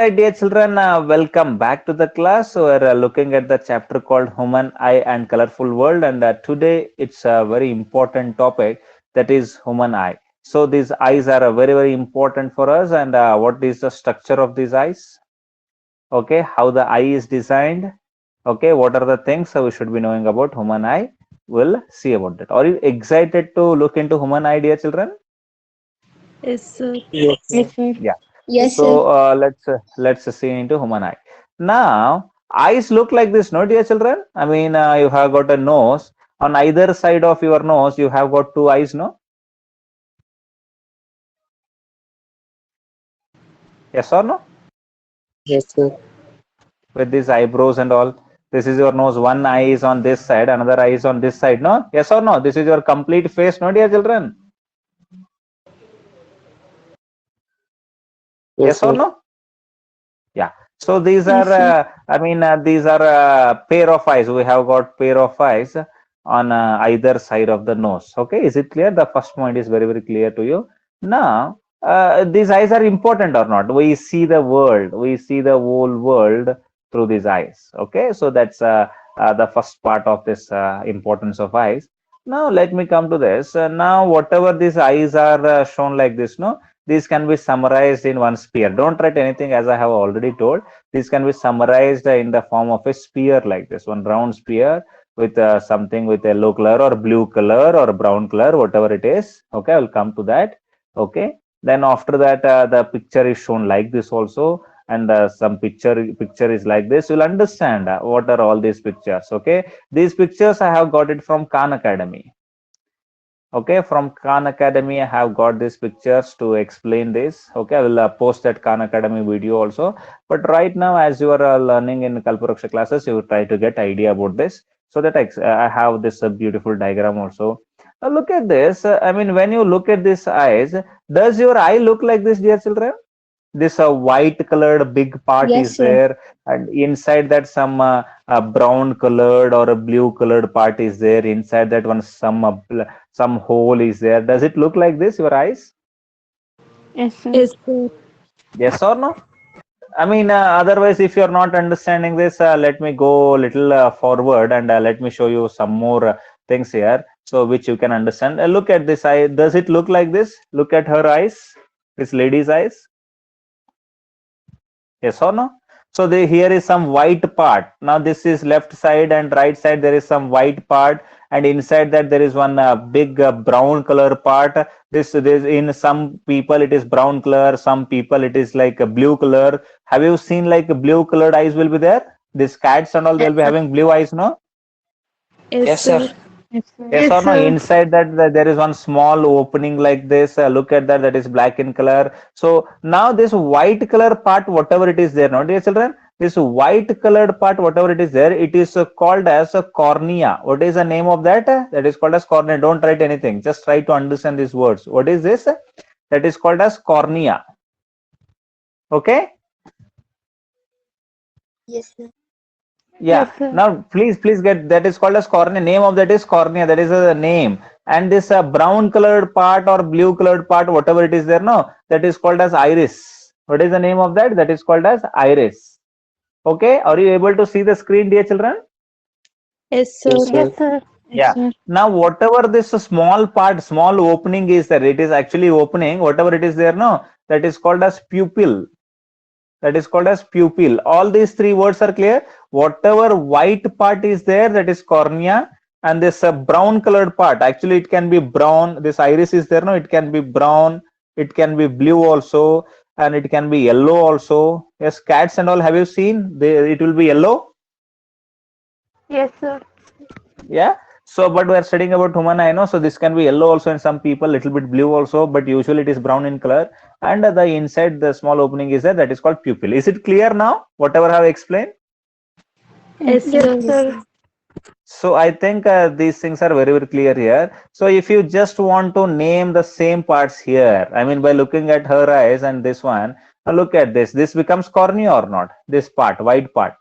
Right, dear children, welcome back to the class. So we're looking at the chapter called Human Eye and Colorful World, and today it's a very important topic, that is human eye. So these eyes are very important for us, and what is the structure of these eyes? Okay, how the eye is designed? Okay, what are the things we should be knowing about human eye? We'll see about that. Are you excited to look into human eye, dear children? Yes, sir. Yes, sir. Yes, sir. Yeah. Yes, So sir. let's see into human eye. Now eyes look like this, no, dear children? I mean, you have got a nose. On either side of your nose, you have got two eyes, no? Yes or no? Yes, sir. With these eyebrows and all. This is your nose. One eye is on this side, another eye is on this side, no? Yes or no? This is your complete face, no, dear children? Yes, Yes or sir. no? Yeah. So these Yes, are, sir. these are pair of eyes. We have got pair of eyes on either side of the nose. Okay, is it clear? The first point is very clear to you. Now, these eyes are important or not? We see the world. We see the whole world through these eyes. Okay, so that's the first part of this importance of eyes. Now, let me come to this. Now, whatever these eyes are shown like this, no, these can be summarized in one sphere. Don't write anything, as I have already told. This can be summarized in the form of a sphere like this, one round sphere with something with yellow color or blue color or brown color, whatever it is. Okay, I will come to that. Okay, then after that, the picture is shown like this also, and some picture is like this. You'll understand what are all these pictures. Okay, these pictures I have got it from Khan Academy. Okay, from Khan Academy, I have got these pictures to explain this. Okay, I will post that Khan Academy video also. But right now, as you are learning in Kalpuraksha classes, you will try to get idea about this. So that I have this beautiful diagram also. Now look at this. I mean, when you look at these eyes, does your eye look like this, dear children? This white colored big part Yes, is sir. there, and inside that some brown colored or a blue colored part is there. Inside that one some hole is there. Does it look like this, your eyes? Yes, sir. Yes, sir. Yes or no? I mean, otherwise, if you're not understanding this, let me go a little forward, and let me show you some more things here, so which you can understand. Look at this eye. Does it look like this? Look at her eyes, this lady's eyes. Yes or no? So here is some white part. Now this is left side and right side. There is some white part, and inside that there is one big brown color part. This in some people it is brown color. Some people it is like a blue color. Have you seen like blue colored eyes will be there? These cats and all, Yes, they'll be sir. having blue eyes, no? Yes, Yes, sir. sir. Yes, sir. Yes Yes, or no? sir. Inside that there is one small opening like this. Look at that. That is black in color. So now this white color part, whatever it is there, no, dear children, this white colored part, whatever it is there, it is called as a cornea. What is the name of that? That is called as cornea. Don't write anything. Just try to understand these words. What is this? That is called as cornea. Okay. Yes, sir. Yeah. Yes, sir. Now, please get, that is called as cornea. Name of that is cornea. That is a name. And this brown colored part or blue colored part, whatever it is there, no, that is called as iris. What is the name of that? That is called as iris. Okay. Are you able to see the screen, dear children? Yes, sir. Yes, Yes, sir. sir. Yes, Yeah. sir. Now, whatever this small part, small opening is there, it is actually opening. Whatever it is there, no, that is called as pupil. That is called as pupil. All these three words are clear. Whatever white part is there, that is cornea, and this brown colored part, actually it can be brown. This iris is there, no, it can be brown, it can be blue also, and it can be yellow also. Yes, cats and all, have you seen? It will be yellow. Yes, sir. Yeah. So but we are studying about human eye, no, so this can be yellow also in some people, little bit blue also, but usually it is brown in color, and the inside the small opening is there, that is called pupil. Is it clear now, whatever I have explained? Yes, Yes, sir. Yes, sir. sir. So I think these things are very clear here. So if you just want to name the same parts here, I mean by looking at her eyes and this one, look at this becomes cornea or not, this part, white part,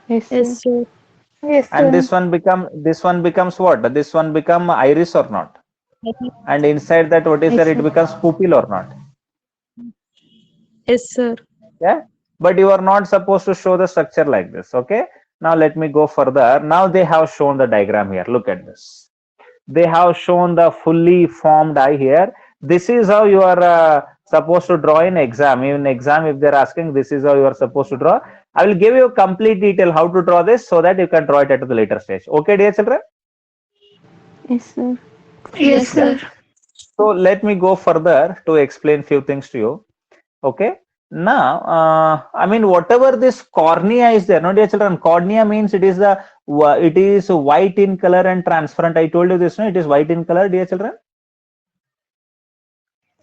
Yes, Yes, sir. sir. Yes, and sir. this one becomes what, this one become iris or not, and inside that what is Yes, there, it sir. becomes pupil or not. Yes, sir. Yeah, but you are not supposed to show the structure like this. Okay, now let me go further. Now they have shown the diagram here. Look at this. They have shown the fully formed eye here. This is how you are supposed to draw in exam. In exam, if they're asking, this is how you are supposed to draw. I will give you a complete detail how to draw this so that you can draw it at the later stage. Okay, dear children? Yes, sir. Yes, sir. So let me go further to explain few things to you. Okay. Now, I mean, whatever this cornea is there, no, dear children, cornea means it is it is white in color and transparent. I told you this, no, it is white in color, dear children.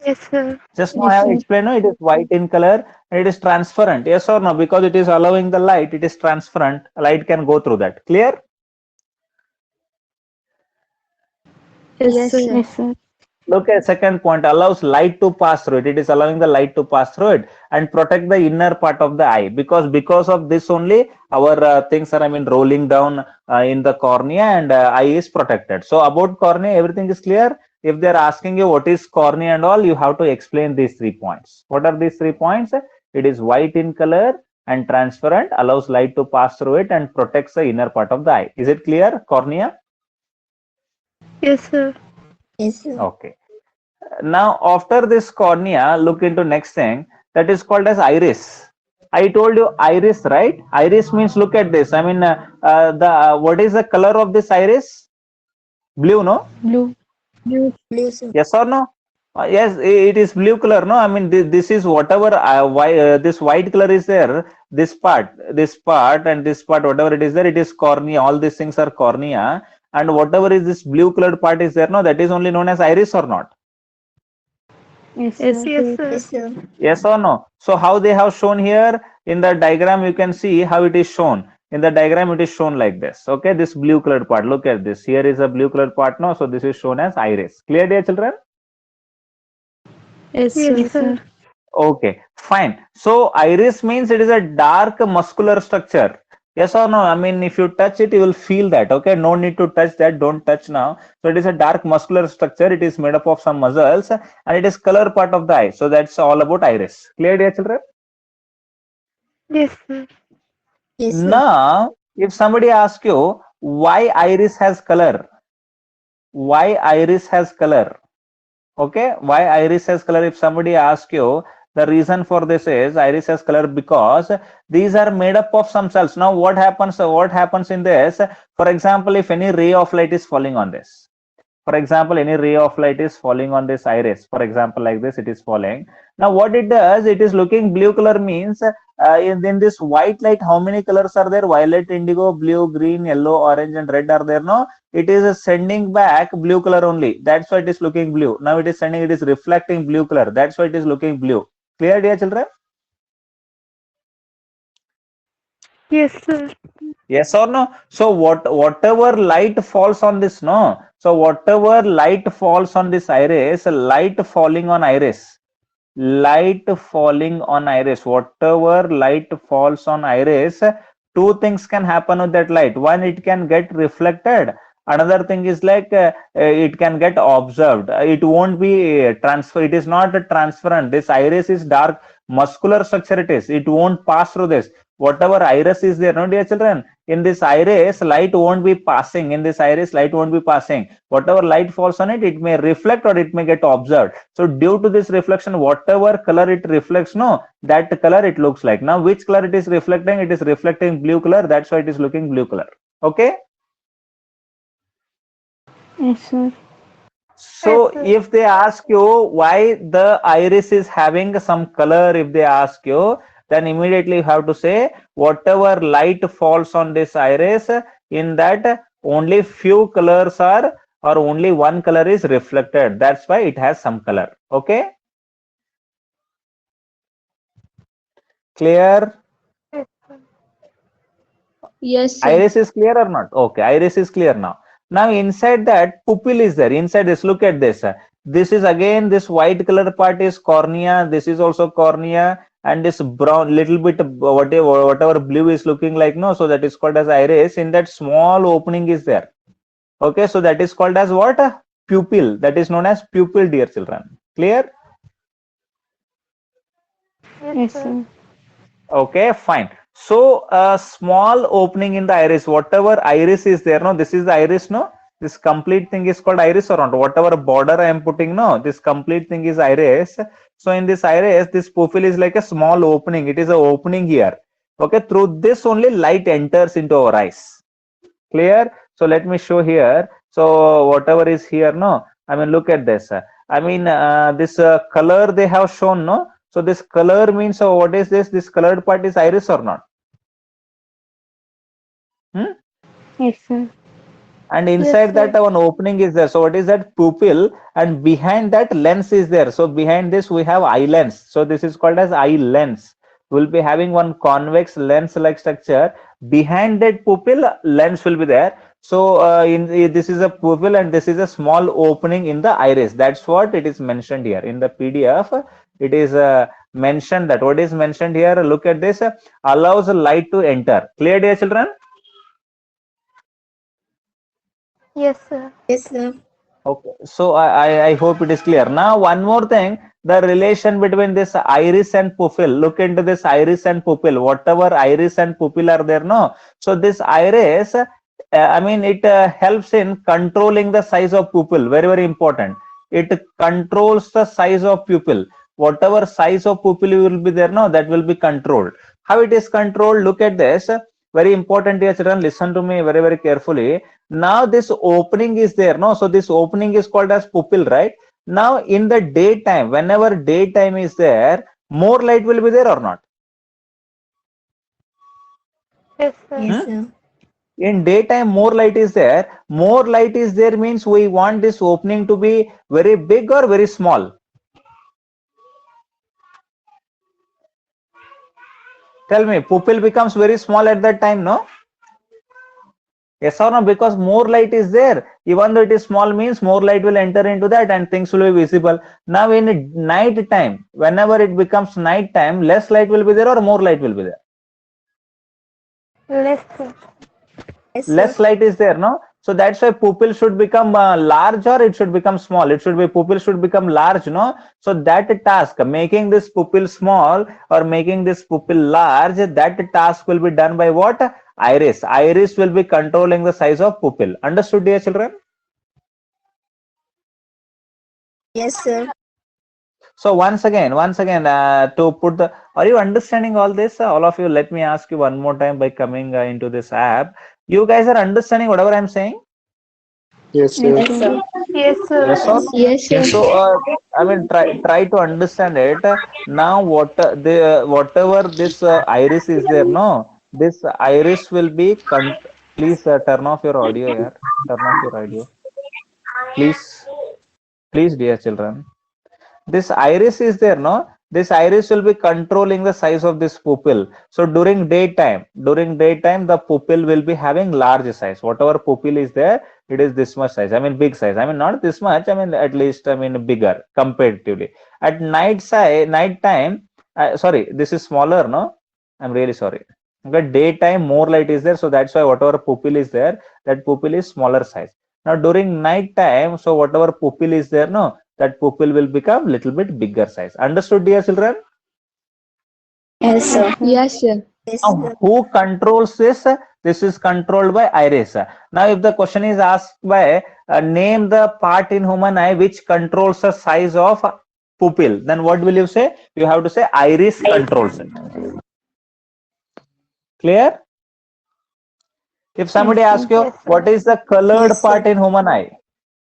Yes, sir. Just now I Yes, have sir. explained, no, it is white in color and it is transparent. Yes or no? Because it is allowing the light, it is transparent. Light can go through that. Clear? Yes, sir. Yes, sir. Look at second point, allows light to pass through it. It is allowing the light to pass through it and protect the inner part of the eye, because of this only our things are, I mean, rolling down in the cornea, and eye is protected. So about cornea, everything is clear. If they are asking you what is cornea and all, you have to explain these 3 points. What are these 3 points? It is white in color and transparent, allows light to pass through it and protects the inner part of the eye. Is it clear? Cornea? Yes, sir. Yes, sir. Okay. Now, after this cornea, look into next thing that is called as iris. I told you iris, right? Iris means, look at this. I mean, what is the color of this iris? Blue, no? Blue. Blue, sir. Yes or no? Yes, it is blue color, no? I mean, this is whatever this white color is there. This part, and this part, whatever it is there, it is cornea. All these things are cornea, and whatever is this blue colored part is there, no? That is only known as iris or not? Yes, Yes, sir. yes, sir. Yes, sir. Yes or no? So how they have shown here in the diagram, you can see how it is shown. In the diagram, it is shown like this. Okay, this blue colored part. Look at this. Here is a blue colored part now. So this is shown as iris. Clear, dear children? Yes, Yes, sir. sir. Okay, fine. So iris means it is a dark muscular structure. Yes or no? I mean, if you touch it, you will feel that. Okay, no need to touch that. Don't touch now. So it is a dark muscular structure. It is made up of some muscles, and it is color part of the eye. So that's all about iris. Clear, dear children? Yes, sir. Yes, sir. Now, if somebody asks you why iris has color, why iris has color, okay, why iris has color? If somebody asks you, the reason for this is iris has color because these are made up of some cells. Now, what happens? What happens in this? For example, if any ray of light is falling on this, for example, any ray of light is falling on this iris, for example, like this, it is falling. Now what it does, it is looking blue color means in this white light, how many colors are there? Violet, indigo, blue, green, yellow, orange, and red are there. No, it is sending back blue color only. That's why it is looking blue. Now it is sending, it is reflecting blue color. That's why it is looking blue. Clear, dear children? Yes, sir. Yes or no? So whatever light falls on this, no. So whatever light falls on this iris, light falling on iris, whatever light falls on iris, two things can happen with that light. One, it can get reflected. Another thing is like it can get observed. It won't be transfer. It is not transparent. This iris is dark muscular structure. It won't pass through this. Whatever iris is there, no, dear children, in this iris light won't be passing. Whatever light falls on it, it may reflect or it may get observed. So due to this reflection, whatever color it reflects, no, that color it looks like. Now which color it is reflecting? It is reflecting blue color. That's why it is looking blue color. Okay. Yes, sir. So if they ask you why the iris is having some color, if they ask you, then immediately you have to say whatever light falls on this iris, in that only few colors are, or only one color is reflected. That's why it has some color. Okay. Clear? Yes, sir. Iris is clear or not? Okay, iris is clear now. Now inside that pupil is there. Inside this, look at this. This is again, this white color part is cornea. This is also cornea, and this brown little bit whatever blue is looking like, no, so that is called as iris. In that small opening is there. Okay, so that is called as what? Pupil. That is known as pupil, dear children. Clear? Yes, sir. Okay, fine. So a small opening in the iris, whatever iris is there, no, this is the iris, no, this complete thing is called iris or not, whatever border I am putting, no, this complete thing is iris. So in this iris, this pupil is like a small opening, it is a opening here. Okay, through this only light enters into our eyes. Clear? So let me show here. So whatever is here, no, I mean, look at this. I mean, this color they have shown, no. So this color means, so what is this? This colored part is iris or not? Yes, sir. And inside that one opening is there. So what is that? Pupil, and behind that lens is there. So behind this we have eye lens. So this is called as eye lens. We'll be having one convex lens like structure. Behind that pupil, lens will be there. So this is a pupil and this is a small opening in the iris. That's what it is mentioned here in the PDF. It is mentioned that what is mentioned here. Look at this. Allows light to enter. Clear, dear children? Yes, sir. Yes, sir. Okay, so I hope it is clear. Now, one more thing, the relation between this iris and pupil. Look into this iris and pupil. Whatever iris and pupil are there, no. So this iris, I mean, it helps in controlling the size of pupil. Very, very important. It controls the size of pupil. Whatever size of pupil will be there, no, that will be controlled. How it is controlled? Look at this. Very important, dear children. Listen to me very, very carefully. Now this opening is there, no, so this opening is called as pupil, right? Now in the daytime, whenever daytime is there, more light will be there or not? Yes, sir. Yes, sir. In daytime more light is there. More light is there means we want this opening to be very big or very small? Tell me, pupil becomes very small at that time, no? Yes or no? Because more light is there. Even though it is small means more light will enter into that and things will be visible. Now in night time, whenever it becomes night time, less light will be there or more light will be there? Less, sir. Yes, Less sir. light is there, no? So that's why pupil should become large or it should become small. It should be, pupil should become large, no? So that task, making this pupil small or making this pupil large, that task will be done by what? Iris. Iris will be controlling the size of pupil. Understood, dear children? Yes, sir. So once again, to put the, are you understanding all this? All of you, let me ask you one more time by coming into this app. You guys are understanding whatever I'm saying? Yes, sir. Yes, sir. Yes, sir. Yes or no? Yes, sir. So I mean, try to understand it. Now what the whatever this iris is there, no, this iris will be please turn off your audio here. Turn off your audio, please, please, dear children. This iris is there, no, this iris will be controlling the size of this pupil. So during daytime the pupil will be having large size. Whatever pupil is there, it is this much size. I mean big size. I mean not this much, I mean at least, I mean bigger comparatively. At night time, sorry, this is smaller, no, I'm really sorry. But daytime more light is there, so that's why whatever pupil is there, that pupil is smaller size. Now during night time, so whatever pupil is there, no, that pupil will become little bit bigger size. Understood, dear children? Yes, sir. Yes, sir. Yes, Now, sir. who controls this? This is controlled by iris. Now, if the question is asked by name the part in human eye which controls the size of pupil, then what will you say? You have to say iris controls it. Clear? If somebody asks you, what is the colored Yes, sir. part in human eye?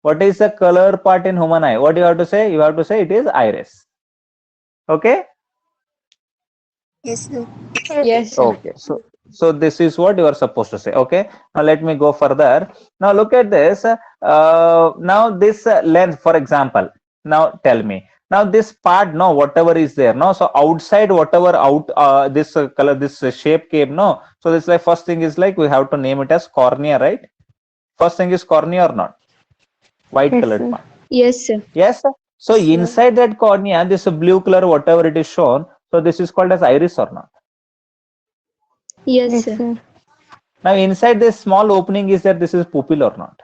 What is the colored part in human eye? What do you have to say? You have to say it is iris. Okay? Yes, sir. Yes, sir. Okay. So this is what you are supposed to say. Okay. Now let me go further. Now look at this. Now this lens, for example. Now tell me. Now this part, no, whatever is there, no. So outside, whatever this color, this shape came, no. So this like first thing is like we have to name it as cornea, right? First thing is cornea or not? White Yes, colored sir. part. Yes, sir. Yes. So Yes, sir. inside that cornea, this blue color, whatever it is shown, so this is called as iris or not? Yes, Yes, sir. sir. Now inside this small opening is that this is pupil or not?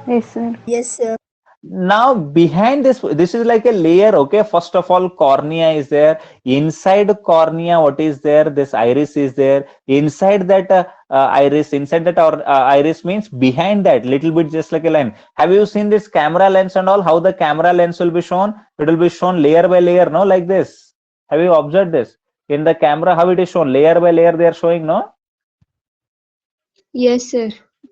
Yes, sir. Yes, sir. Now behind this is like a layer. Okay, first of all, cornea is there. Inside cornea, what is there? This iris is there. Inside that iris, inside that iris means behind that little bit, just like a line. Have you seen this camera lens and all? How the camera lens will be shown? It will be shown layer by layer, no, like this. Have you observed this in the camera? How it is shown layer by layer? They are showing, no? Yes, sir.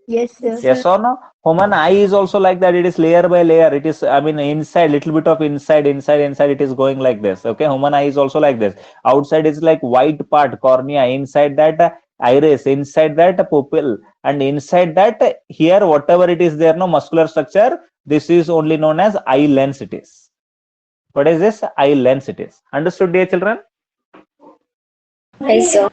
Yes, sir. Yes or no? Human eye is also like that. It is layer by layer. It is, I mean, inside, little bit of inside. It is going like this. Okay, human eye is also like this. Outside is like white part, cornea. Inside that iris. Inside that pupil, and inside that here, whatever it is there, no muscular structure. This is only known as eye lens. It is. What is this? Eye lens. It is. Understood, dear children? Yes, sir.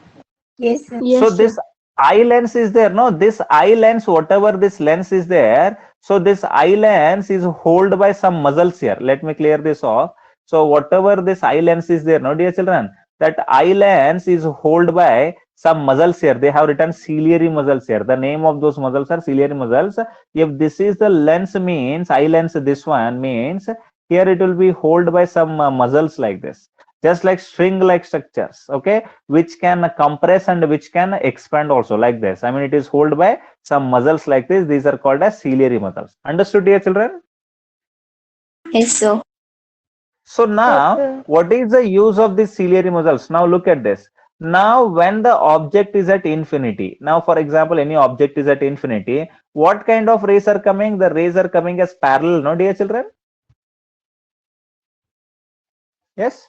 Yes, sir. Yes, So sir. this eye lens is there, no, this eye lens, whatever this lens is there, so this eye lens is held by some muscles here. Let me clear this off. So whatever this eye lens is there, no, dear children, that eye lens is held by some muscles here. They have written ciliary muscles here. The name of those muscles are ciliary muscles. If this is the lens, means eye lens, this one means here it will be held by some muscles like this, just like string like structures, okay, which can compress and which can expand also, like this. I mean, it is held by some muscles like this. These are called as ciliary muscles. Understood, dear children? Yes, sir. So now, sir. what is the use of these ciliary muscles? Now look at this. Now when the object is at infinity, now for example, any object is at infinity, what kind of rays are coming? The rays are coming as parallel, no, dear children? Yes?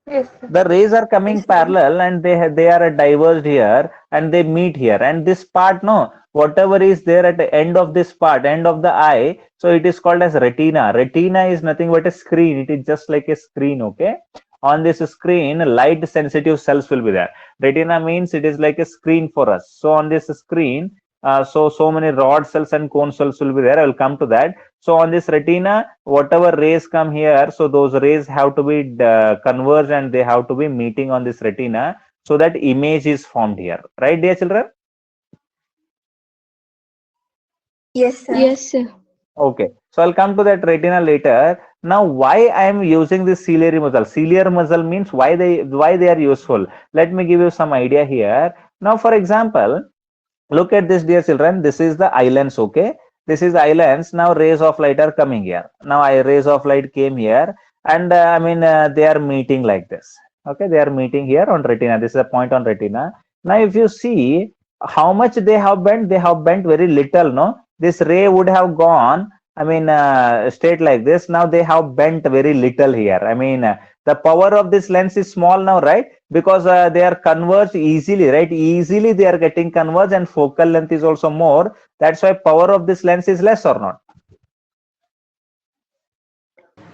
Yes, sir. The rays are coming parallel, and they are diverged here and they meet here, and this part, no, whatever is there at the end of this part, end of the eye, so it is called as retina. Retina is nothing but a screen. It is just like a screen. Okay, on this screen, light sensitive cells will be there. Retina means it is like a screen for us. So on this screen, so many rod cells and cone cells will be there. I will come to that. So on this retina, whatever rays come here, so those rays have to be converged and they have to be meeting on this retina, so that image is formed here, right, dear children? Yes, sir. Yes, sir. Okay, so I'll come to that retina later. Now, why I am using this ciliary muscle? Ciliary muscle means why they are useful. Let me give you some idea here. Now, for example, look at this, dear children. This is the eye lens. Okay, this is eye lens. Now rays of light are coming here. Now rays of light came here, and I mean they are meeting like this. Okay, they are meeting here on retina. This is a point on retina. Now if you see how much they have bent very little. No, this ray would have gone, I mean straight like this. Now they have bent very little here. I mean the power of this lens is small now, right? Because they are converged easily, right? Easily they are getting converged, and focal length is also more. That's why power of this lens is less, or not?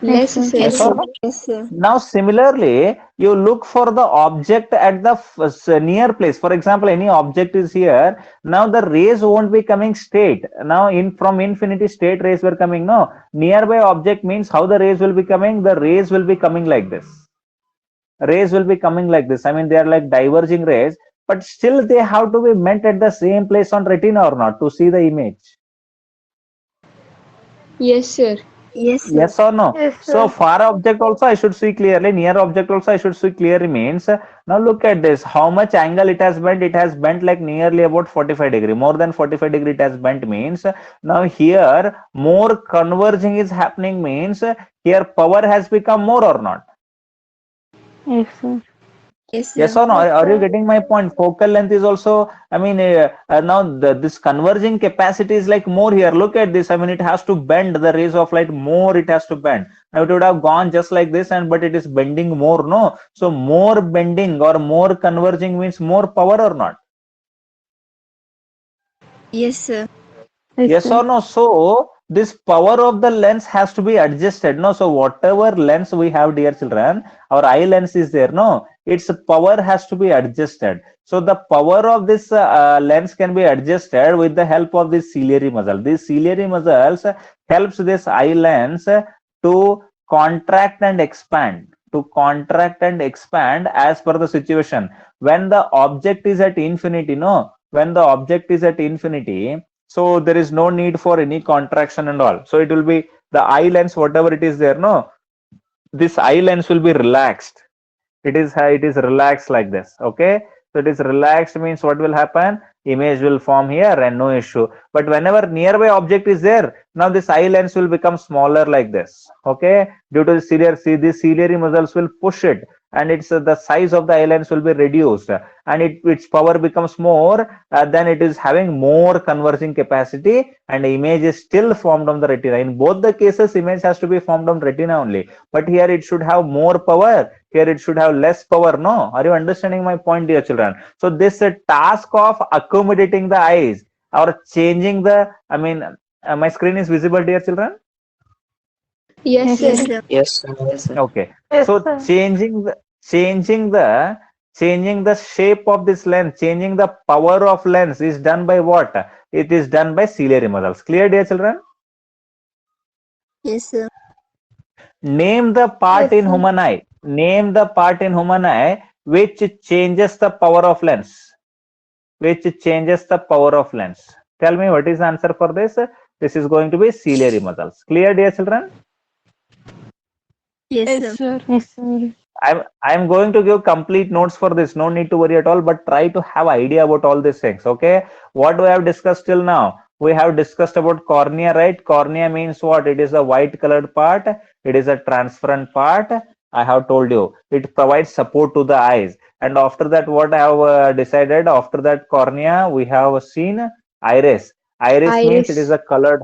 Less, sir. Yes or no? Yes, sir. Now similarly, you look for the object at the near place. For example, any object is here. Now the rays won't be coming straight. Now from infinity, straight rays were coming. No, nearby object means how the rays will be coming? The rays will be coming like this. Rays will be coming like this. I mean, they are like diverging rays, but still they have to be met at the same place on retina, or not, to see the image? Yes, sir. Yes, sir. Yes or no? Yes, So sir. far object also I should see clearly, near object also I should see clearly means, now look at this, how much angle it has bent. It has bent like nearly about 45 degree, more than 45 degree it has bent, means now here more converging is happening, means here power has become more, or not? Yes, sir. Yes, sir. Yes or no? Yes, Are you sir. getting my point? Focal length is also, I mean, now this converging capacity is like more here. Look at this. I mean, it has to bend the rays of light more. It has to bend. Now it would have gone just like this, and but it is bending more. No, so more bending or more converging means more power, or not? Yes, sir. Yes or no? So this power of the lens has to be adjusted. No, so whatever lens we have, dear children, our eye lens is there. No, its power has to be adjusted. So the power of this lens can be adjusted with the help of this ciliary muscle. These ciliary muscles helps this eye lens to contract and expand. To contract and expand as per the situation. When the object is at infinity, no, when the object is at infinity, So there is no need for any contraction and all. So it will be the eye lens, whatever it is there, no, this eye lens will be relaxed. It is relaxed like this. Okay, so it is relaxed means what will happen? Image will form here and no issue. But whenever nearby object is there, now this eye lens will become smaller like this. Okay, due to the ciliary, see, these ciliary muscles will push it, and it's the size of the eye lens will be reduced, and its power becomes more. Then it is having more converging capacity, and the image is still formed on the retina. In both the cases, image has to be formed on retina only. But here it should have more power. Here it should have less power. No, are you understanding my point, dear children? So this task of accommodating the eyes or changing the, I mean, my screen is visible, dear children? Yes, Yes, sir. sir. Yes, sir. Yes, sir. Okay. Yes, So sir. changing the shape of this lens, changing the power of lens is done by what? It is done by ciliary muscles. Clear, dear children? Yes, sir. Name the part Yes, in sir. human eye. Name the part in human eye which changes the power of lens. Which changes the power of lens. Tell me what is the answer for this? This is going to be ciliary muscles. Clear, dear children? Yes, Yes, sir. sir. Yes, sir. I'm going to give complete notes for this. No need to worry at all, but try to have idea about all these things. Okay. What we have discussed till now? We have discussed about cornea, right? Cornea means what? It is a white colored part. It is a transparent part. I have told you. It provides support to the eyes. And after that, what I have decided? After that cornea, we have seen iris. Iris means it is a colored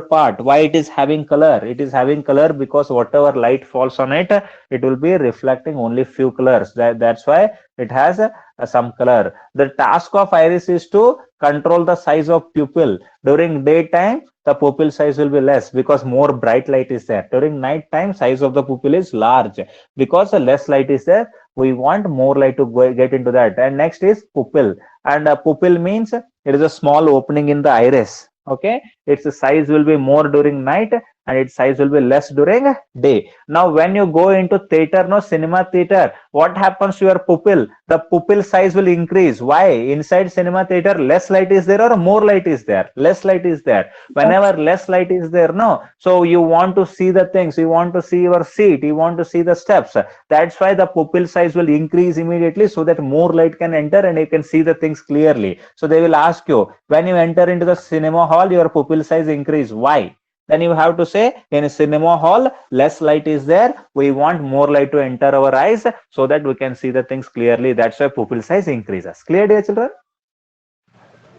part. Why it is having color? It is having color because whatever light falls on it, it will be reflecting only few colors. That's why it has some color. The task of iris is to control the size of pupil. During daytime, the pupil size will be less because more bright light is there. During night time, size of the pupil is large because less light is there. We want more light to get into that. And next is pupil. And pupil means it is a small opening in the iris. Okay, its size will be more during night and its size will be less during day. Now when you go into theater, no, cinema theater, what happens to your pupil? The pupil size will increase. Why? Inside cinema theater, less light is there or more light is there? Less light is there. Whenever less light is there, no, so you want to see the things, you want to see your seat, you want to see the steps. That's why the pupil size will increase immediately so that more light can enter and you can see the things clearly. So they will ask you, when you enter into the cinema hall, your pupil size increase. Why? Then you have to say, in a cinema hall, less light is there. We want more light to enter our eyes so that we can see the things clearly. That's why pupil size increases. Clear, dear children?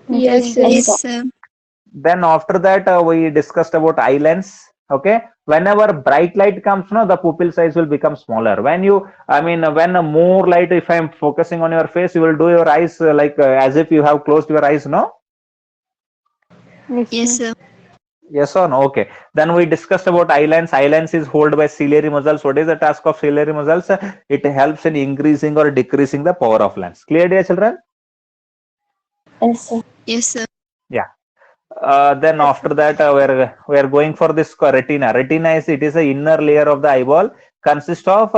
Yes, sir. Yes, sir. Then after that, we discussed about eye lens. Okay. Whenever bright light comes, no, the pupil size will become smaller. When you, I mean, when more light, if I'm focusing on your face, you will do your eyes as if you have closed your eyes, no? Yes, sir. Yes or no? Okay. Then we discussed about eye lens. Eye lens is held by ciliary muscles. What is the task of ciliary muscles? It helps in increasing or decreasing the power of lens. Clear, dear children? Yes, sir. Yes, sir. Yeah. Then after that, we are going for this retina. Retina is the inner layer of the eyeball, consists of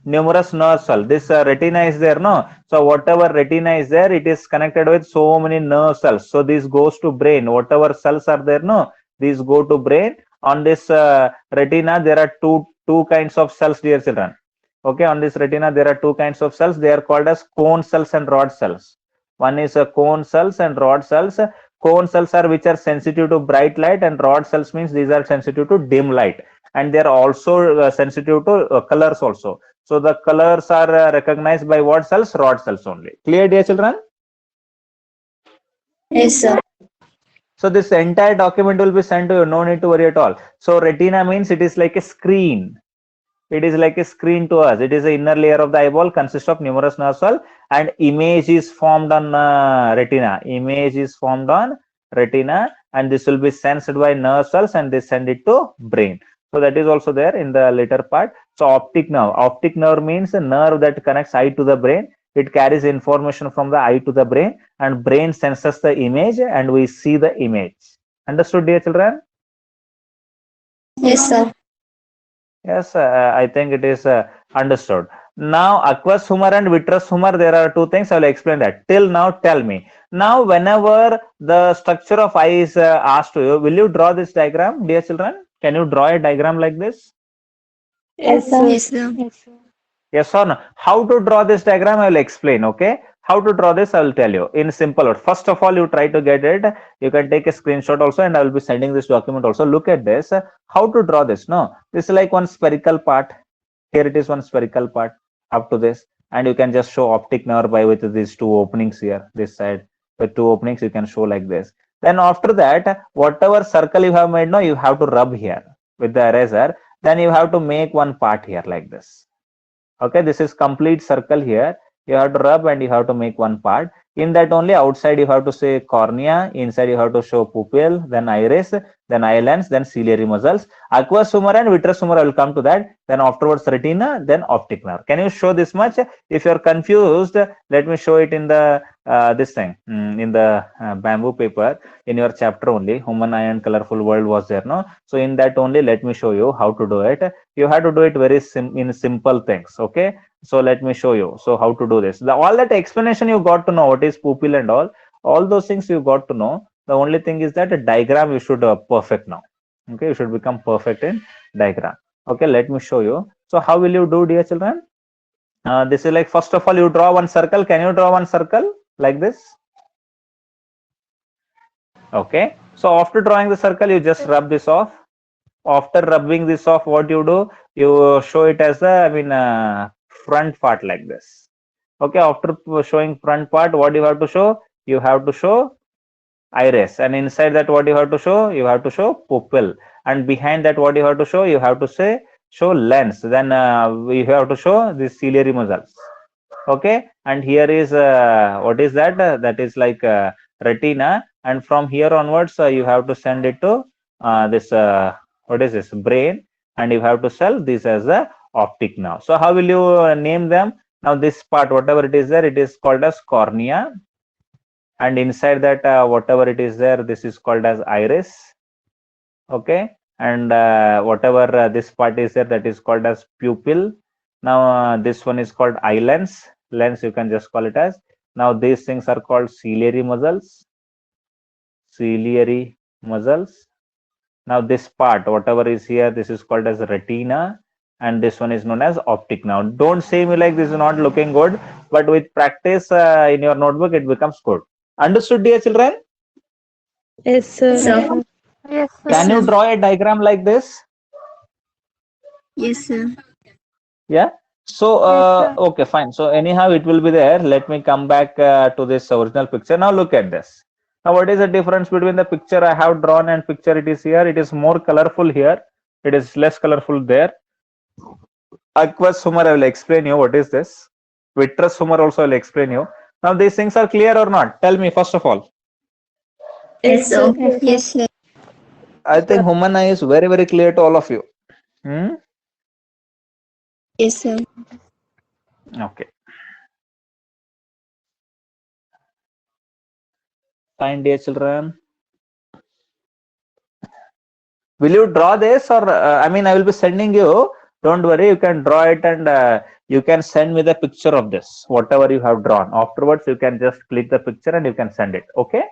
numerous nerve cells. This retina is there, no? So whatever retina is there, it is connected with so many nerve cells. So this goes to brain. Whatever cells are there, no, these go to brain. On this retina, there are two kinds of cells, dear children. Okay, on this retina, there are two kinds of cells. They are called as cone cells and rod cells. One is cone cells and rod cells. Cone cells are which are sensitive to bright light, and rod cells means these are sensitive to dim light, and they are also sensitive to colors also. So the colors are recognized by what cells? Rod cells only. Clear, dear children? Yes, sir. So this entire document will be sent to you. No need to worry at all. So retina means it is like a screen. It is like a screen to us. It is the inner layer of the eyeball, consists of numerous nerve cells, and image is formed on retina. Image is formed on retina, and this will be sensed by nerve cells, and they send it to brain. So that is also there in the later part. So optic nerve. Optic nerve means a nerve that connects eye to the brain. It carries information from the eye to the brain, and brain senses the image, and we see the image. Understood, dear children? Yes, sir. Yes, I think it is understood. Now aqueous humor and vitreous humor, there are two things. I will explain that. Till now, tell me. Now, whenever the structure of eye is asked to you, will you draw this diagram, dear children? Can you draw a diagram like this? Yes, sir. Yes, sir. Yes or no? How to draw this diagram, I will explain, okay? How to draw this, I will tell you in simple words. First of all, you try to get it. You can take a screenshot also, and I will be sending this document also. Look at this. How to draw this? No, this is like one spherical part. Here it is one spherical part up to this, and you can just show optic nerve by with these two openings here. This side with two openings, you can show like this. Then after that, whatever circle you have made, no, you have to rub here with the eraser. Then you have to make one part here like this. Okay, this is complete circle here. You have to rub and you have to make one part. In that only outside you have to say cornea, inside you have to show pupil, then iris, then eye lens, then ciliary muscles. Aqueous humor and vitreous humor, I will come to that. Then afterwards retina, then optic nerve. Can you show this much? If you are confused, let me show it in the this thing, in the bamboo paper in your chapter only. Human eye and colorful world was there, no? So in that only, let me show you how to do it. You have to do it very in simple things, okay? So let me show you. So how to do this? All that explanation you got to know, what is pupil and all those things you got to know. The only thing is that a diagram you should perfect now. Okay, you should become perfect in diagram. Okay, let me show you. So how will you do, dear children? This is like, first of all, you draw one circle. Can you draw one circle like this? Okay, so after drawing the circle, you just rub this off. After rubbing this off, what you do? You show it as a, front part like this. Okay, after showing front part, what you have to show? You have to show iris, and inside that, what you have to show? You have to show pupil, and behind that, what you have to show? You have to show lens. Then we have to show the ciliary muscles. Okay, and here is what is that? That is like retina, and from here onwards, you have to send it to this what is this, brain, and you have to sell this as a optic nerve. So how will you name them? Now this part, whatever it is there, it is called as cornea, and inside that whatever it is there, this is called as iris. Okay, and whatever this part is there, that is called as pupil. Now this one is called eye lens. You can just call it as. Now these things are called ciliary muscles. Now this part, whatever is here, this is called as retina, and this one is known as optic nerve. Don't say me like this is not looking good, but with practice in your notebook, it becomes good. Understood, dear children? Yes, sir. Sir. Yes, sir. Can you draw a diagram like this? Yes, sir. Yeah. So Yes, sir. okay, fine. So anyhow, it will be there. Let me come back to this original picture. Now look at this. Now what is the difference between the picture I have drawn and picture it is here? It is more colorful here. It is less colorful there. Aqueous humor, I will explain you what is this. Vitreous humor also I will explain you. Now these things are clear or not? Tell me first of all. Yes, sir. Yes, sir. Yes, sir. I think human eye is very, very clear to all of you. Yes, sir. Okay. Fine, dear children. Will you draw this, or I will be sending you. Don't worry, you can draw it, and you can send me the picture of this, whatever you have drawn. Afterwards, you can just click the picture and you can send it. Okay.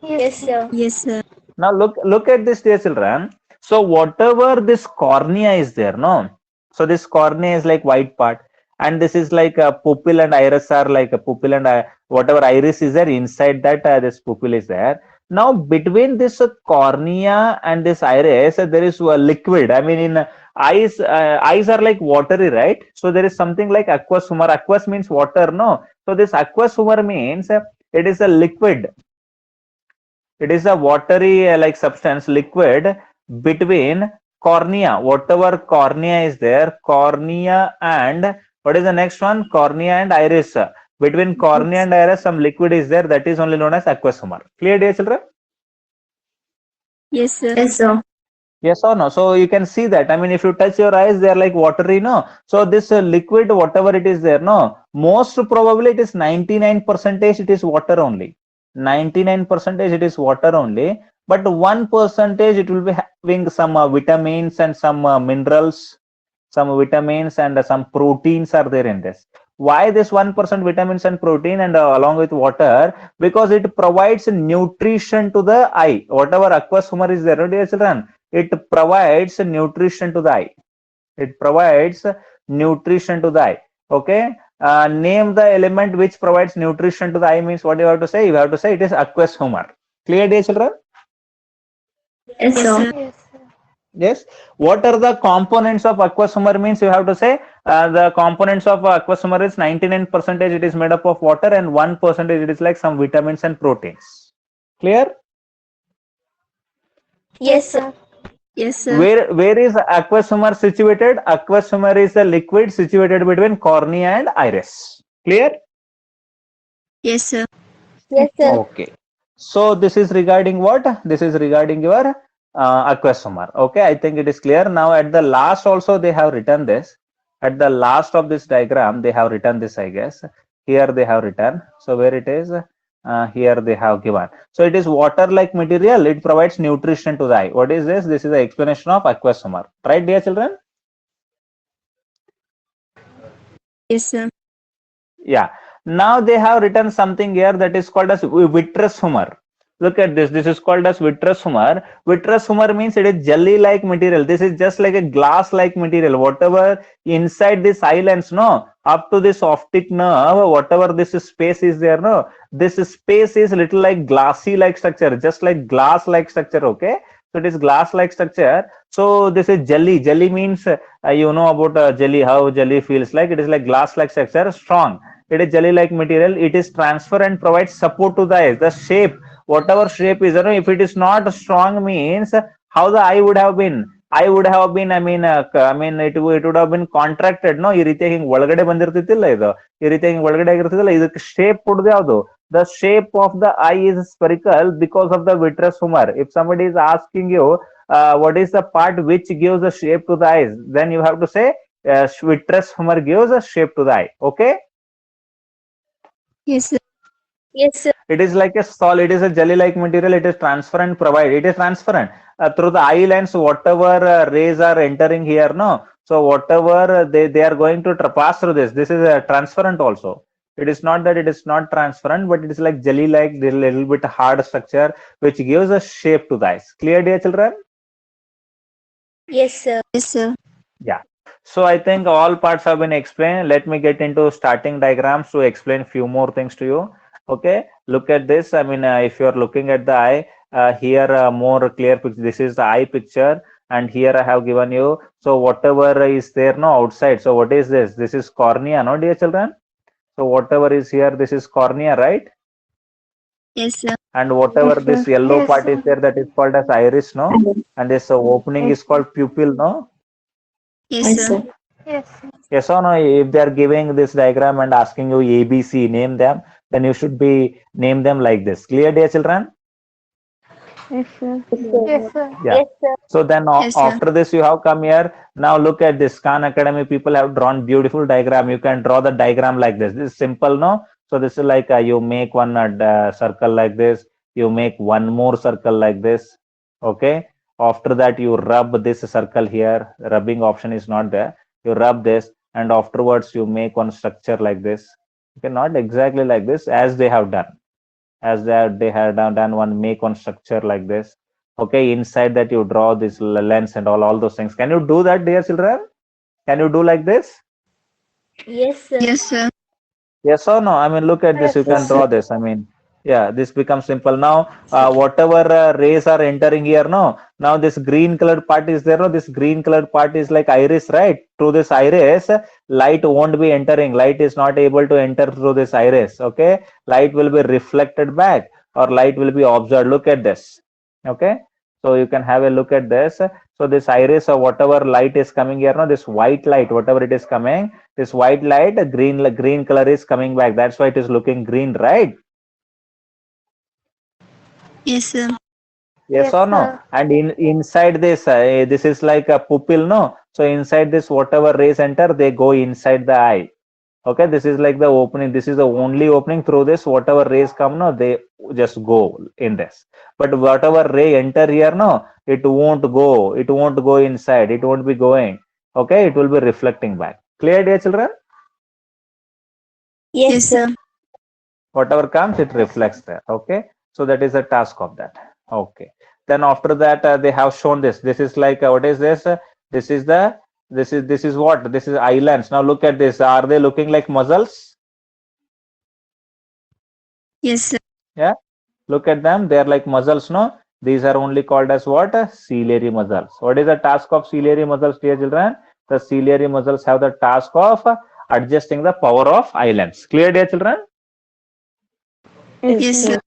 Yes, sir. Yes, sir. Now look at this, dear children. So whatever this cornea is there, no. So this cornea is like white part, and this is like a pupil and iris are like a pupil, and whatever iris is there inside that, this pupil is there. Now between this cornea and this iris, there is a liquid. In eyes are like watery, right? So there is something like aqueous humor. Aqueous means water, no? So this aqueous humor means it is a liquid. It is a watery like substance, liquid, between cornea, whatever cornea is there, cornea and what is the next one? Cornea and iris. Between cornea and iris, some liquid is there, that is only known as aqueous humor. Clear, dear children? Yes, sir. Yes, sir. Yes or no? So you can see that. If you touch your eyes, they are like watery, no? So this liquid, whatever it is there, no? Most probably it is 99% it is water only. 99% it is water only, but 1% it will be having some vitamins and some minerals, some vitamins and some proteins are there in this. Why this 1% vitamins and protein and along with water? Because it provides nutrition to the eye. Whatever aqueous humor is there, dear children, it provides nutrition to the eye. It provides nutrition to the eye. Okay. Name the element which provides nutrition to the eye means what you have to say? You have to say it is aqueous humor. Clear, dear children? Yes, sir. Yes, sir. Yes. What are the components of aqueous humor means you have to say the components of aqueous humor is 99% it is made up of water and 1% it is like some vitamins and proteins. Clear? Yes, sir. Yes, sir. Where is aqueous humor situated? Aqueous humor is a liquid situated between cornea and iris. Clear? Yes, sir. Yes, sir. Okay. So this is regarding what? This is regarding your aqueous humor. Okay, I think it is clear. Now at the last also they have written this. At the last of this diagram they have written this, I guess. Here they have written. So where it is? Here they have given. So it is water-like material. It provides nutrition to the eye. What is this? This is the explanation of aqueous humor. Right, dear children? Yes, sir. Yeah. Now they have written something here that is called as vitreous humor. Look at this. This is called as vitreous humor. Vitreous humor means it is jelly-like material. This is just like a glass-like material. Whatever inside this eye lens, no, up to this optic nerve, whatever this space is there, no, this space is little like glassy-like structure, just like glass-like structure. Okay. So it is glass-like structure. So this is jelly. Jelly means you know about jelly, how jelly feels like. It is like glass-like structure, strong. It is jelly-like material. It is transparent, provides support to the eyes. The shape, whatever shape is, if it is not strong, means how the eye would have been. I would have been, it would have been contracted. No, ಈ ರೀತಿ ಹಿಂಗ್ ಒಳಗಡೆ ಬಂದಿರ್ತಿತ್ತಿಲ್ಲ ಇದು. ಈ ರೀತಿ ಹಿಂಗ್ ಒಳಗಡೆ ಆಗಿರ್ತಿಲ್ಲ. ಇದಕ್ಕೆ shape ಕೊಡೋದು ಯಾವುದು? The shape of the eye is spherical because of the vitreous humor. If somebody is asking you what is the part which gives the shape to the eyes, then you have to say vitreous humor gives a shape to the eye. Okay. Yes, sir. Yes, sir. It is like a solid. It is a jelly-like material. It is transparent. It is transparent through the eye lens. Whatever rays are entering here, no. So whatever they are going to pass through this. This is transparent also. It is not that it is not transparent, but it is like jelly-like, little bit hard structure which gives a shape to the eyes. Clear, dear children? Yes, sir. Yes, sir. Yeah. So I think all parts have been explained. Let me get into starting diagrams to explain few more things to you. Okay, look at this. If you are looking at the eye, here more clear picture. This is the eye picture, and here I have given you. So whatever is there, no, outside. So what is this? This is cornea, no, dear children. So whatever is here, this is cornea, right? Yes, sir. And whatever Yes, this sir. yellow Yes, part sir. is there, that is called as iris, no? And this opening Yes, is called pupil, no? Yes, sir. Yes, sir. Yes or no? If they are giving this diagram and asking you ABC, name them, then you should be name them like this. Clear, dear children? Yes, sir. Yes, sir. Yeah. So then Yes, sir. after this, you have come here. Now look at this. Khan Academy people have drawn beautiful diagram. You can draw the diagram like this. This is simple, no? So this is like you make one circle like this. You make one more circle like this. Okay. After that, you rub this circle here. Rubbing option is not there. You rub this, and afterwards you make one structure like this. Okay, not exactly like this, as they have done. As they have done one, make one structure like this. Okay, inside that you draw this lens and all those things. Can you do that, dear children? Can you do like this? Yes, sir. Yes, sir. Yes or no? Look at this. You can draw this. Yeah, this becomes simple. Now, whatever rays are entering here, no. Now this green colored part is there. No, this green colored part is like iris, right? Through this iris, light won't be entering. Light is not able to enter through this iris. Okay, light will be reflected back, or light will be observed. Look at this. Okay, so you can have a look at this. So this iris or whatever light is coming here, no, this white light, whatever it is coming, this white light, green color is coming back. That's why it is looking green, right? Yes, sir. Yes or no? sir. And inside this, this is like a pupil, no? So inside this, whatever rays enter, they go inside the eye. Okay, this is like the opening. This is the only opening. Through this, whatever rays come, no, they just go in this. But whatever ray enter here, no, it won't go. It won't go inside. It won't be going. Okay, it will be reflecting back. Clear, dear children? Yes, sir. Whatever comes, it reflects there. Okay, so that is the task of that. Okay, then after that they have shown this is like what is this? This is the this is what? This is islands. Now look at this. Are they looking like mussels? Yes, sir. Yeah, look at them. They are like mussels. No, these are only called as what? Ciliary mussels. What is the task of ciliary mussels, dear children? The ciliary mussels have the task of adjusting the power of islands. Clear, dear children? Yes, sir.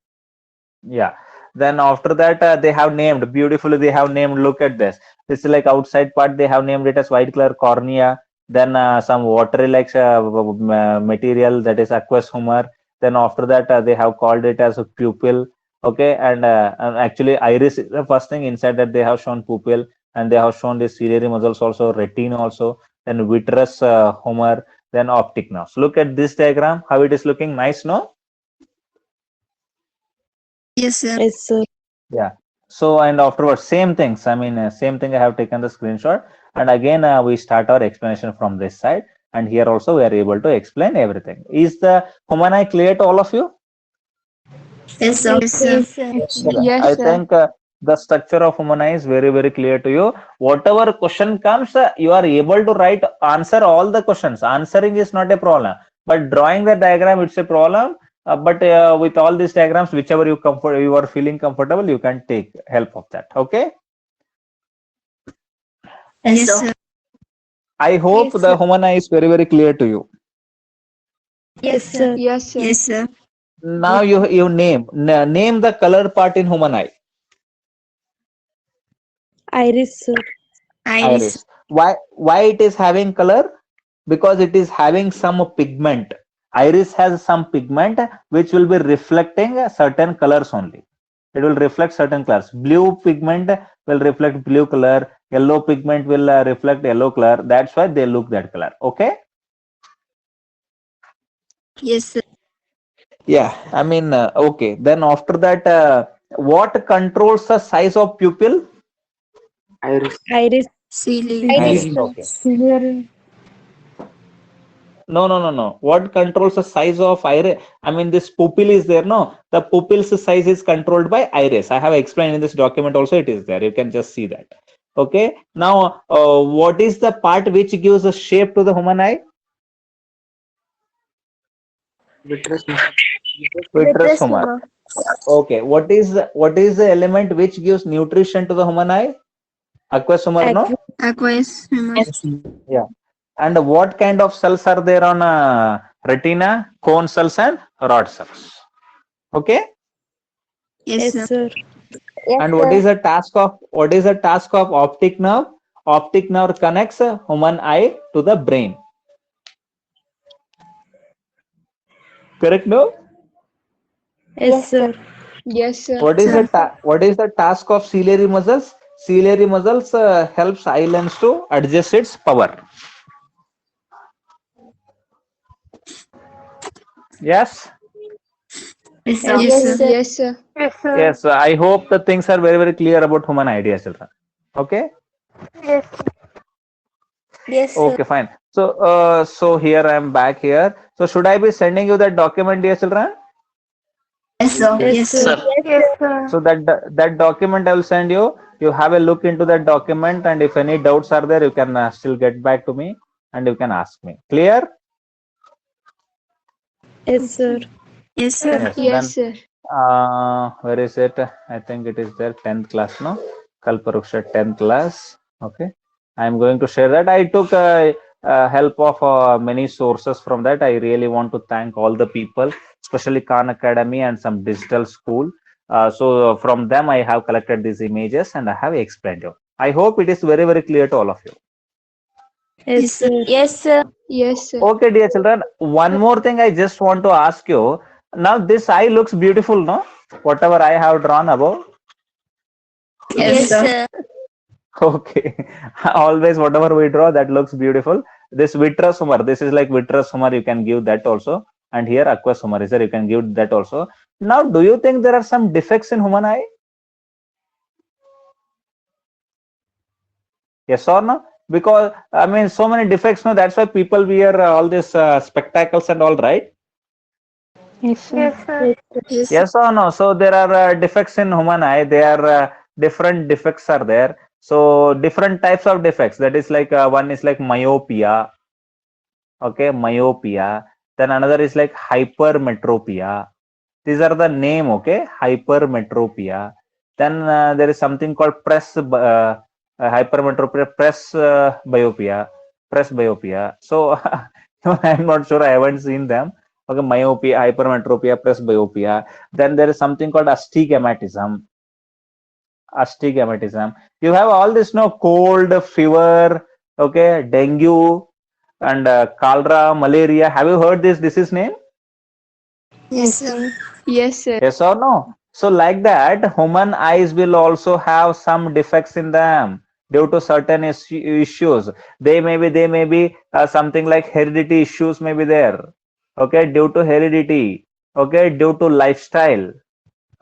Yeah, then after that they have named beautifully, they have named, look at this is like outside part, they have named it as white color cornea, then some watery like material, that is aqueous humor. Then after that they have called it as a pupil. Okay, and actually iris is the first thing. Inside that they have shown pupil, and they have shown the ciliary muscles also, retina also, then vitreous humor, then optic nerves. Look at this diagram, how it is looking nice, no? Yes, sir. Yes, sir. Yeah. So and afterwards, same things. I mean, same thing. I have taken the screenshot, and again we start our explanation from this side. And here also we are able to explain everything. Is the human eye clear to all of you? Yes, sir. Yes, sir. Yes, sir. Yes, I sir. think the structure of human eye is very very clear to you. Whatever question comes, you are able to write answer all the questions. Answering is not a problem, but drawing the diagram, it's a problem. But with all these diagrams, whichever you are feeling comfortable, you can take help of that. Okay. Yes, sir. I hope Yes, the sir. human eye is very very clear to you. Yes, sir. Yes, sir. Yes, sir. Now you name the color part in human eye. Iris, sir. Iris. Why it is having color? Because it is having some pigment. Iris has some pigment which will be reflecting certain colors only. It will reflect certain colors. Blue pigment will reflect blue color. Yellow pigment will reflect yellow color. That's why they look that color. Okay. Yes, sir. Yeah. I mean, okay. Then after that, what controls the size of pupil? Iris. Iris. Ceiling. Iris. Okay. Ciliary. No. What controls the size of iris? I mean, this pupil is there, no? The pupil's size is controlled by iris. I have explained in this document also, it is there. You can just see that. Okay. Now, what is the part which gives a shape to the human eye? Vitreous. Vitreous humor. Okay. What is the element which gives nutrition to the human eye? Aqueous humor, no? Aqueous humor. Yeah. And what kind of cells are there on retina? Cone cells and rod cells. Okay. Yes, Yes, sir. sir. And what is the task of optic nerve? Optic nerve connects a human eye to the brain. Correct, no? Yes, sir. Yes, sir. What is the task of ciliary muscles? Ciliary muscles helps eye lens to adjust its power. Yes. Yes, sir. Yes, sir. Yes. I hope the things are very very clear about human eye, dear children. Okay. Yes, Okay, fine. So here I am back here. So should I be sending you that document, dear children? Yes, sir. Yes, sir. So that document I will send you. You have a look into that document, and if any doubts are there, you can still get back to me and you can ask me. Clear? Yes, sir. Yes, sir. Yes, sir. Where is it? I think it is there. 10th class, no? Kalparuksha 10th class. Okay. I am going to share that. I took help of many sources from that. I really want to thank all the people, especially Khan Academy and some digital school. So from them, I have collected these images and I have explained you. I hope it is very, very clear to all of you. Yes, sir. Yes, sir. Yes, sir. Okay, dear children. One more thing I just want to ask you. Now this eye looks beautiful, no? Whatever I have drawn above. Yes, sir. Okay. Always whatever we draw, that looks beautiful. This vitreous humor, this is like vitreous humor, you can give that also. And here aqueous humor is there, you can give that also. Now, do you think there are some defects in human eye? Yes or no? because I mean so many defects. No, that's why people wear all these spectacles and all, right? Yes, sir. Yes. Yes or no? So there are defects in human eye. There are different defects are there. So different types of defects. That is like one is like myopia. Okay, myopia. Then another is like hypermetropia. These are the name. Okay, hypermetropia. Then there is something called hypermetropia, presbyopia. So I'm not sure. I haven't seen them. Okay, myopia, hypermetropia, presbyopia. Then there is something called astigmatism. Astigmatism. You have all this, no, cold, fever, okay, dengue, and cholera, malaria. Have you heard this disease name? Yes, sir. Yes, sir. Yes or no? So like that, human eyes will also have some defects in them due to certain issues. They may be something like heredity issues may be there. Okay, due to heredity. Okay, due to lifestyle.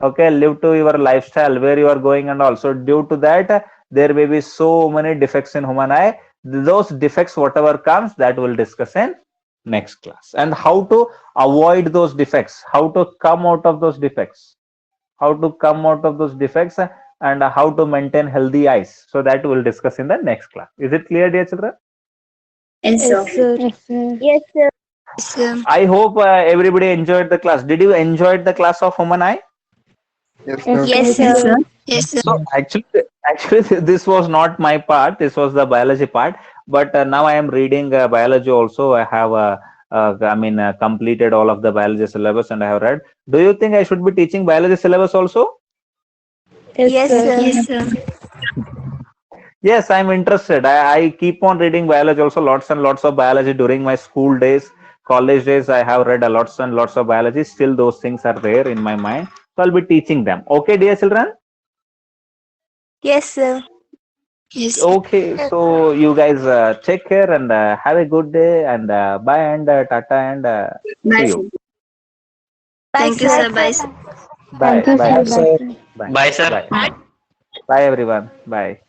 Okay, live to your lifestyle where you are going, and also due to that there may be so many defects in human eye. Those defects, whatever comes, that we'll discuss in next class, and how to avoid those defects, how to come out of those defects, and how to maintain healthy eyes. So that we'll discuss in the next class. Is it clear, dear children? Yes, sir. Yes, sir. Yes, sir. I hope everybody enjoyed the class. Did you enjoy the class of human eye? Yes, sir. Yes, sir. Yes, sir. So actually, this was not my part. This was the biology part. But now I am reading biology also. I have, completed all of the biology syllabus, and I have read. Do you think I should be teaching biology syllabus also? Yes, sir. Yes, sir. Yes, I'm interested. I keep on reading biology also, lots and lots of biology during my school days, college days. I have read a lots and lots of biology. Still, those things are there in my mind. So I'll be teaching them. Okay, dear children? Yes, sir. Yes. Okay, so you guys take care and have a good day, and bye and tata and Bye, see sir. you. Thank you, sir. Bye, sir. Bye. Thank you, Bye. sir. Bye. Bye, sir. Bye. Bye, everyone. Bye.